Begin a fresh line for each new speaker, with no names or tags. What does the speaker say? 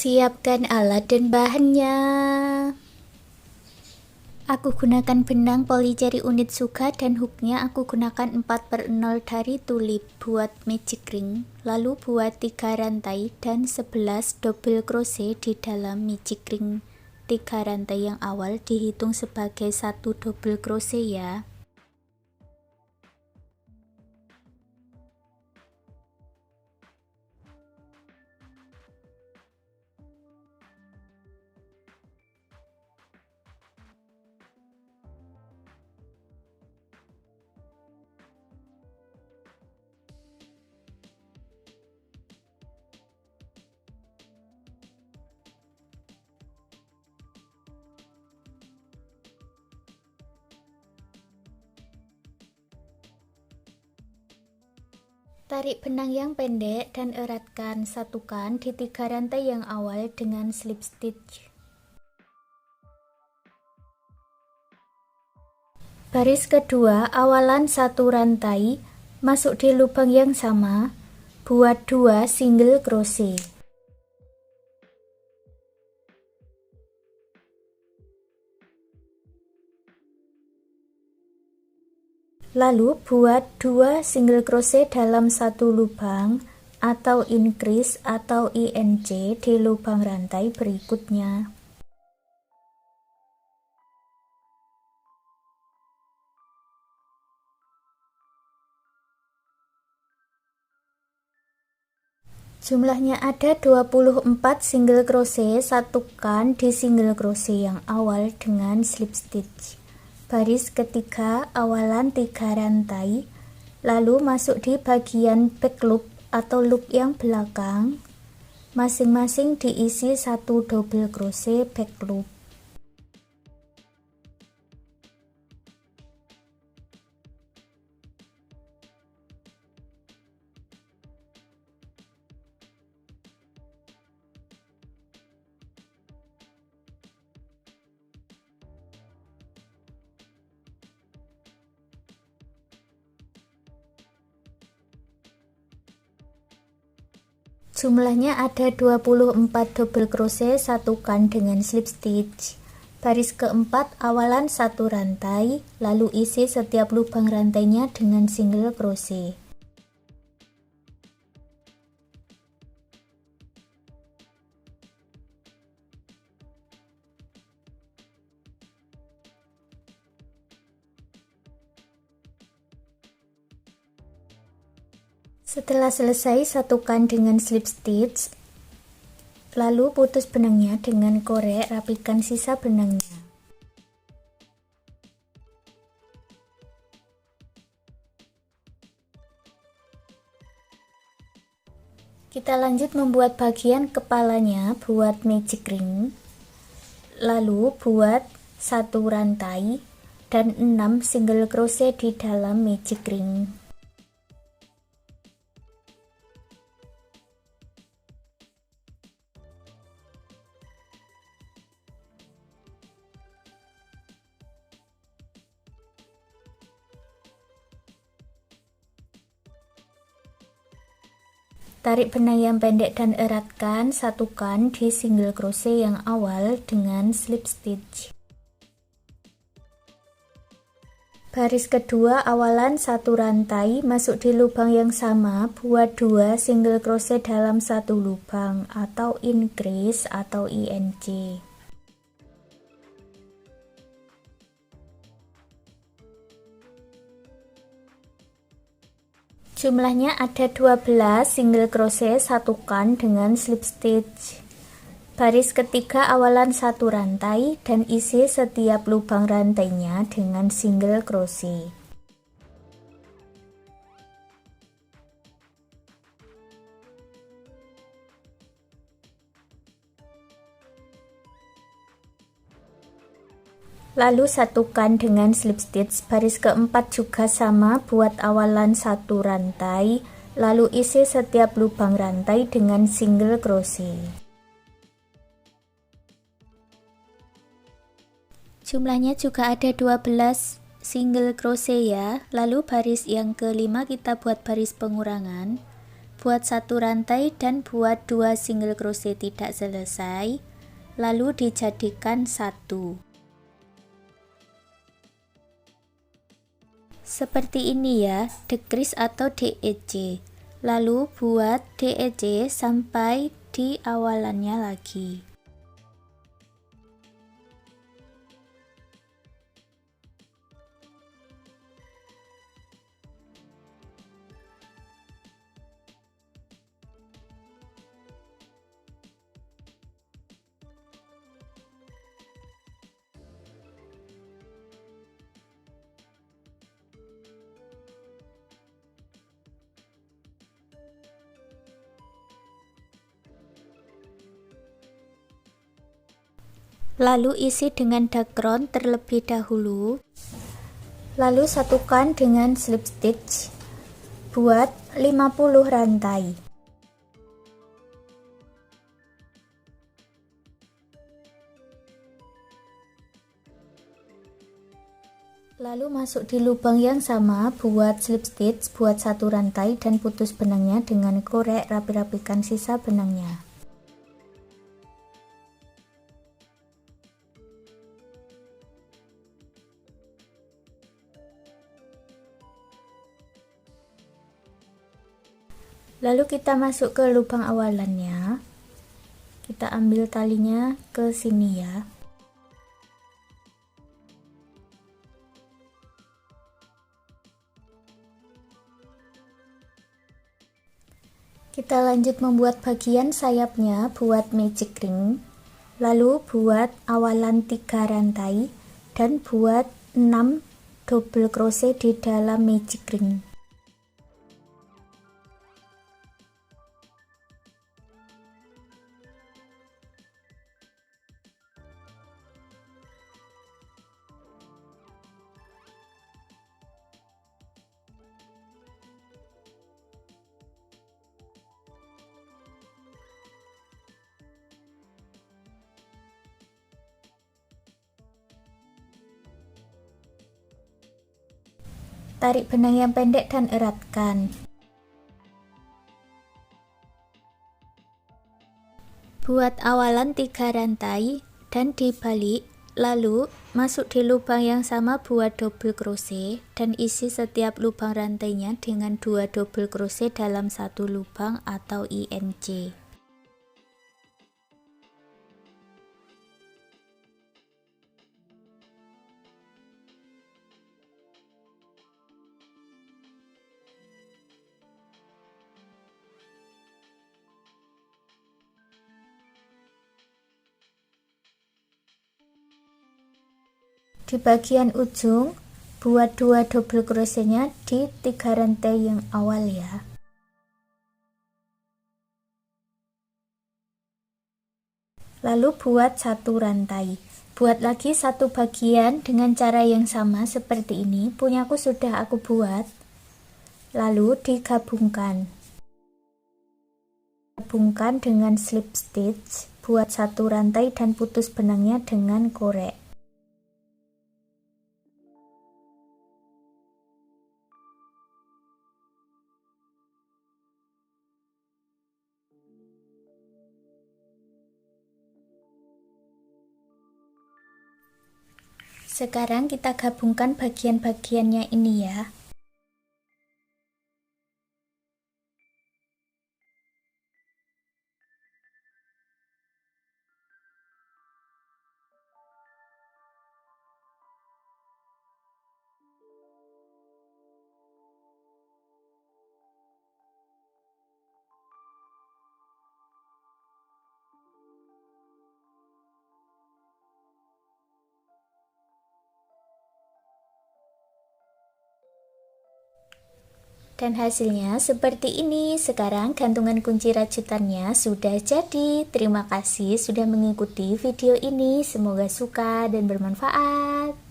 Siapkan alat dan bahannya. Aku gunakan benang polycherry unit Suga dan hooknya aku gunakan 4/0 dari tulip buat magic ring. Lalu buat 3 rantai dan 11 double crochet di dalam magic ring. 3 rantai yang awal dihitung sebagai 1 double crochet ya. Tarik benang yang pendek dan eratkan, satukan di 3 rantai yang awal dengan slip stitch. Baris kedua, awalan 1 rantai, masuk di lubang yang sama, buat 2 single crochet. Lalu buat 2 single crochet dalam satu lubang atau increase atau INC di lubang rantai berikutnya. Jumlahnya ada 24 single crochet, satukan di single crochet yang awal dengan slip stitch. Baris ketiga, awalan 3 rantai, lalu masuk di bagian back loop atau loop yang belakang, masing-masing diisi 1 double crochet back loop. Jumlahnya ada 24 double crochet, satukan dengan slip stitch. Baris keempat, awalan 1 rantai, lalu isi setiap lubang rantainya dengan single crochet. Setelah selesai, satukan dengan slip stitch, lalu putus benangnya dengan korek, rapikan sisa benangnya. Kita lanjut membuat bagian kepalanya, buat magic ring, lalu buat 1 rantai dan 6 single crochet di dalam magic ring. Tarik benang yang pendek dan eratkan, satukan di single crochet yang awal dengan slip stitch. Baris kedua, awalan 1 rantai, masuk di lubang yang sama, buat 2 single crochet dalam satu lubang atau increase atau INC. Jumlahnya ada 12 single crochet, satukan dengan slip stitch. Baris ketiga, awalan 1 rantai dan isi setiap lubang rantainya dengan single crochet. Lalu satukan dengan slip stitch. Baris keempat juga sama, buat awalan 1 rantai, lalu isi setiap lubang rantai dengan single crochet. Jumlahnya juga ada 12 single crochet ya. Lalu baris yang kelima kita buat baris pengurangan. buat satu rantai dan buat 2 single crochet tidak selesai, lalu dijadikan satu. Seperti ini ya, decrease atau DEC. Lalu buat DEC sampai di awalannya lagi. Lalu isi dengan dakron terlebih dahulu. Lalu satukan dengan slip stitch. Buat 50 rantai. Lalu masuk di lubang yang sama, buat slip stitch, buat satu rantai dan putus benangnya dengan korek, rapi-rapikan sisa benangnya. Lalu kita masuk ke lubang awalannya. Kita ambil talinya ke sini ya. Kita lanjut membuat bagian sayapnya, buat magic ring. Lalu buat awalan 3 rantai dan buat 6 double crochet di dalam magic ring. Tarik benang yang pendek dan eratkan. Buat awalan 3 rantai dan dibalik, lalu masuk di lubang yang sama, buat double crochet dan isi setiap lubang rantainya dengan 2 double crochet dalam satu lubang atau INC. Di bagian ujung, buat 2 double crochetnya di 3 rantai yang awal ya. Lalu buat satu rantai. Buat lagi satu bagian dengan cara yang sama seperti ini. Punyaku sudah aku buat. Lalu digabungkan. Gabungkan dengan slip stitch. Buat satu rantai dan putus benangnya dengan korek. Sekarang kita gabungkan bagian-bagiannya ini ya. Dan hasilnya seperti ini. Sekarang gantungan kunci rajutannya sudah jadi. Terima kasih sudah mengikuti video ini. Semoga suka dan bermanfaat.